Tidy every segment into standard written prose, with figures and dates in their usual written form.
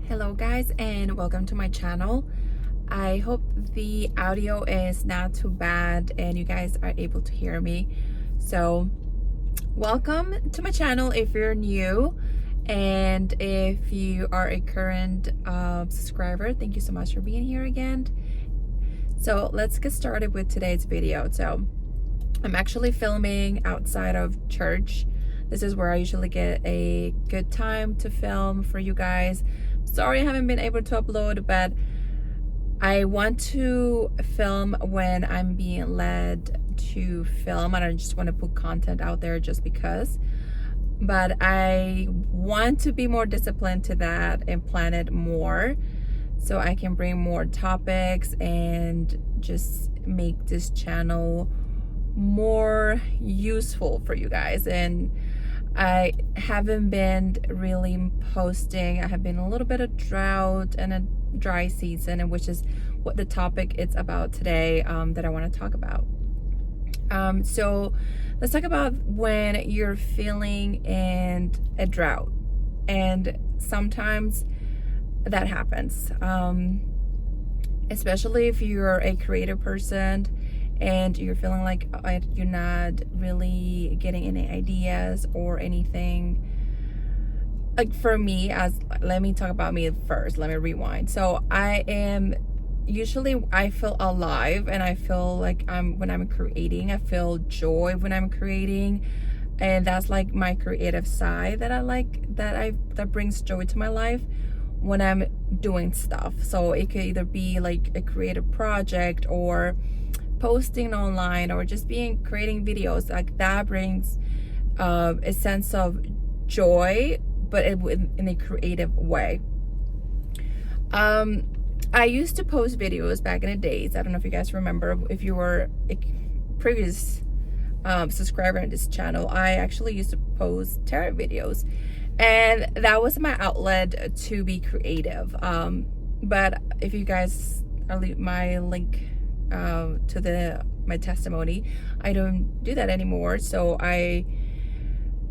Hello guys, and welcome to my channel. I hope the audio is not too bad and you guys are able to hear me. So welcome to my channel if you're new, and if you are a current subscriber, thank you so much for being here again. So let's get started with today's video. So I'm actually filming outside of church. This is where I usually get a good time to film for you guys. Sorry I haven't been able to upload, but I want to film when I'm being led to film. I don't just want to put content out there just because. But I want to be more disciplined to that and plan it more so I can bring more topics and just make this channel more useful for you guys. And I haven't been really posting. I have been a little bit of drought and a dry season, and which is what the topic is about today that I want to talk about. So let's talk about when you're feeling in a drought, and sometimes that happens, especially if you're a creative person and you're feeling like you're not really getting any ideas or anything. Like for me, let me talk about me first. Let me rewind. So I feel alive, and I feel like when I'm creating, I feel joy when I'm creating, and that's like my creative side that I like, that brings joy to my life when I'm doing stuff. So it could either be like a creative project or posting online or just creating videos. Like that brings a sense of joy, but in a creative way. I used to post videos back in the days. I don't know if you guys remember. If you were a previous subscriber in this channel, I actually used to post tarot videos, and that was my outlet to be creative. But if you guys, I'll leave my link to my testimony. I don't do that anymore. So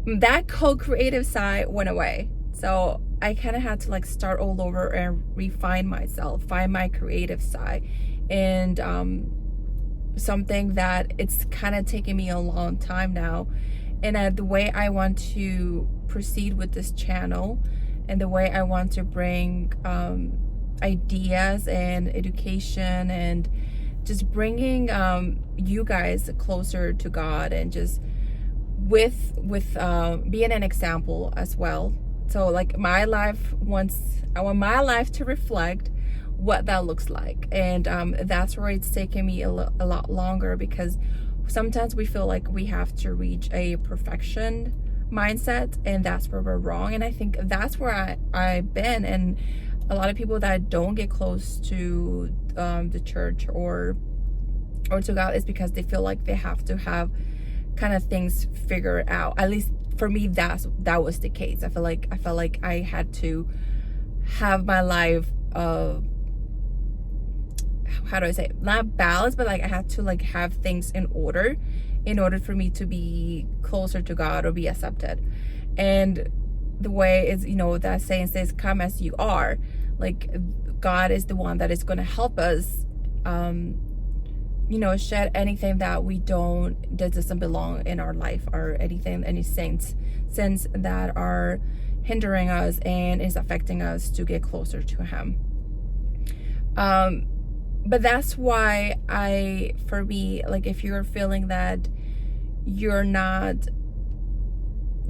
that co-creative side went away. So I kind of had to like start all over and refine myself, find my creative side, and something that it's kind of taken me a long time now. And the way I want to proceed with this channel, and the way I want to bring ideas and education, and just bringing you guys closer to God, and just with being an example as well. So like I want my life to reflect what that looks like. And that's where it's taken me a lot longer, because sometimes we feel like we have to reach a perfection mindset, and that's where we're wrong. And I think that's where I've been, and a lot of people that don't get close to the church or to God is because they feel like they have to have kind of things figured out. At least for me, that was the case. I felt like I had to have my life how do I say it? Not balanced, but like I had to like have things in order for me to be closer to God or be accepted. And the way is, that saying says, come as you are. Like God is the one that is going to help us shed anything that doesn't belong in our life, or any sins that are hindering us and is affecting us to get closer to Him. But that's why for me, like if you're feeling that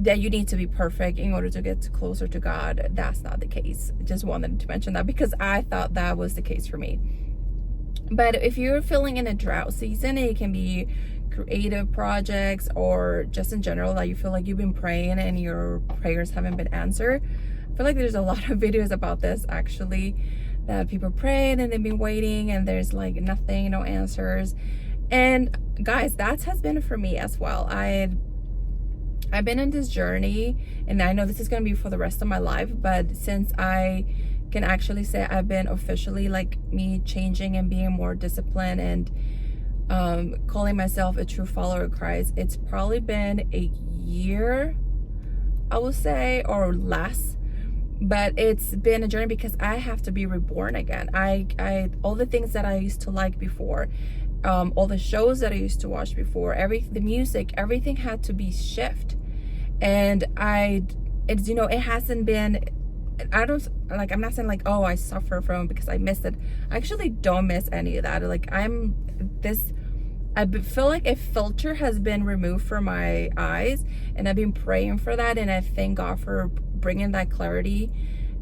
that you need to be perfect in order to get closer to God, that's not the case. Just wanted to mention that because I thought that was the case for me. But if you're feeling in a drought season, it can be creative projects or just in general that you feel like you've been praying and your prayers haven't been answered. I feel like there's a lot of videos about this actually, that people prayed and they've been waiting and there's like nothing, no answers. And guys, that has been for me as well. I've been in this journey, and I know this is going to be for the rest of my life, but since I can actually say I've been officially like me changing and being more disciplined and calling myself a true follower of Christ, it's probably been a year, I would say, or less. but it's been a journey because I have to be reborn again. I all the things that I used to like before, all the shows that I used to watch before, the music, everything had to be shift. And it's, it hasn't been, I don't, like, I'm not saying like, oh, I suffer from because I missed it. I actually don't miss any of that. Like, I feel like a filter has been removed from my eyes, and I've been praying for that. And I thank God for bringing that clarity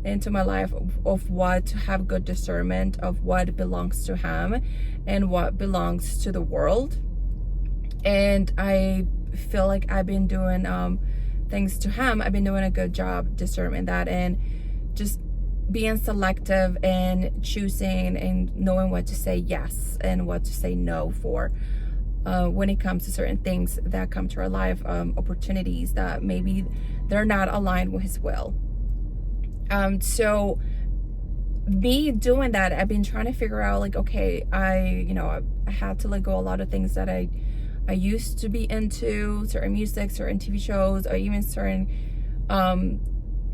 into my life of what to have good discernment of what belongs to Him and what belongs to the world. And I feel like I've been doing things to Him. I've been doing a good job discerning that, and just being selective and choosing and knowing what to say yes and what to say no for when it comes to certain things that come to our life, opportunities that maybe they're not aligned with His will. So me doing that, I've been trying to figure out, like, okay, I had to let go a lot of things that I used to be into, certain music, certain TV shows, or even certain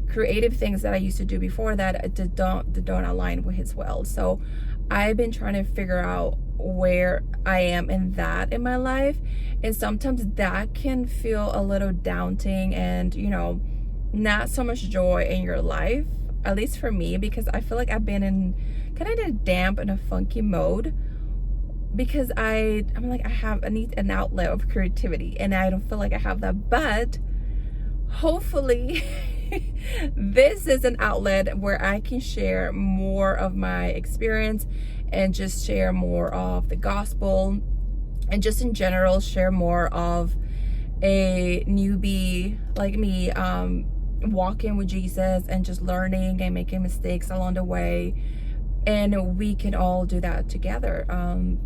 creative things that I used to do before that don't align with His will. So I've been trying to figure out where I am in that in my life, and sometimes that can feel a little daunting and not so much joy in your life, at least for me, because I feel like I've been in kind of a damp and a funky mode, because I'm like, I need an outlet of creativity, and I don't feel like I have that. But hopefully this is an outlet where I can share more of my experience and just share more of the gospel, and just in general share more of a newbie like me walking with Jesus and just learning and making mistakes along the way. And we can all do that together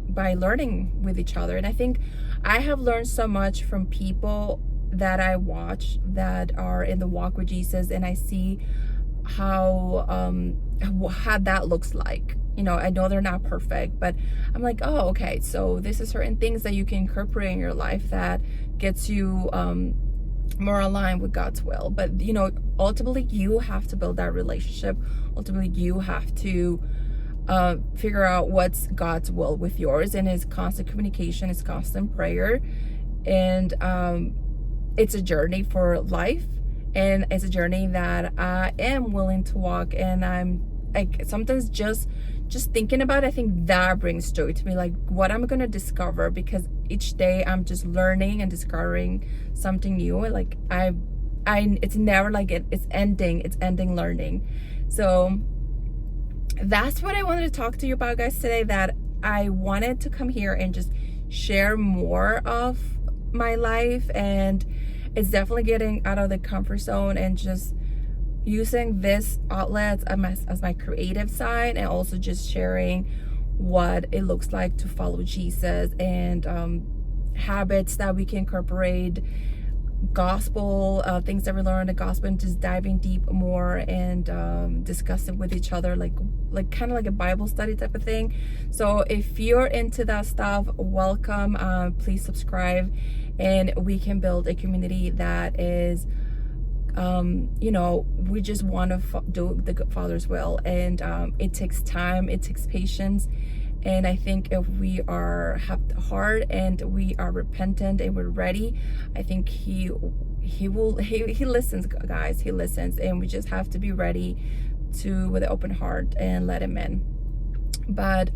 by learning with each other. And I think I have learned so much from people that I watch that are in the walk with Jesus, and I see how that looks like. I know they're not perfect, but I'm like, oh, okay, so this is certain things that you can incorporate in your life that gets you more aligned with God's will. But ultimately you have to build that relationship. Ultimately you have to figure out what's God's will with yours, and His constant communication, His constant prayer. And it's a journey for life, and it's a journey that I am willing to walk. And I'm like, sometimes just thinking about it, I think that brings joy to me, like what I'm gonna discover, because each day I'm just learning and discovering something new. Like it's never like it's ending learning. So that's what I wanted to talk to you about, guys, today, that I wanted to come here and just share more of my life. And it's definitely getting out of the comfort zone and just using this outlet as my creative side, and also just sharing what it looks like to follow Jesus, and habits that we can incorporate, gospel things that we learn in the gospel, and just diving deep more and discussing with each other, like kind of like a Bible study type of thing. So if you're into that stuff, welcome. Please subscribe, and we can build a community that is we just want to do the good Father's will. And it takes time, it takes patience. And I think if we have the heart and we are repentant and we're ready, I think he listens, guys. He listens, and we just have to be ready with an open heart and let Him in. But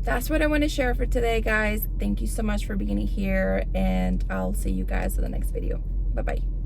that's what I want to share for today, guys. Thank you so much for being here, and I'll see you guys in the next video. Bye bye.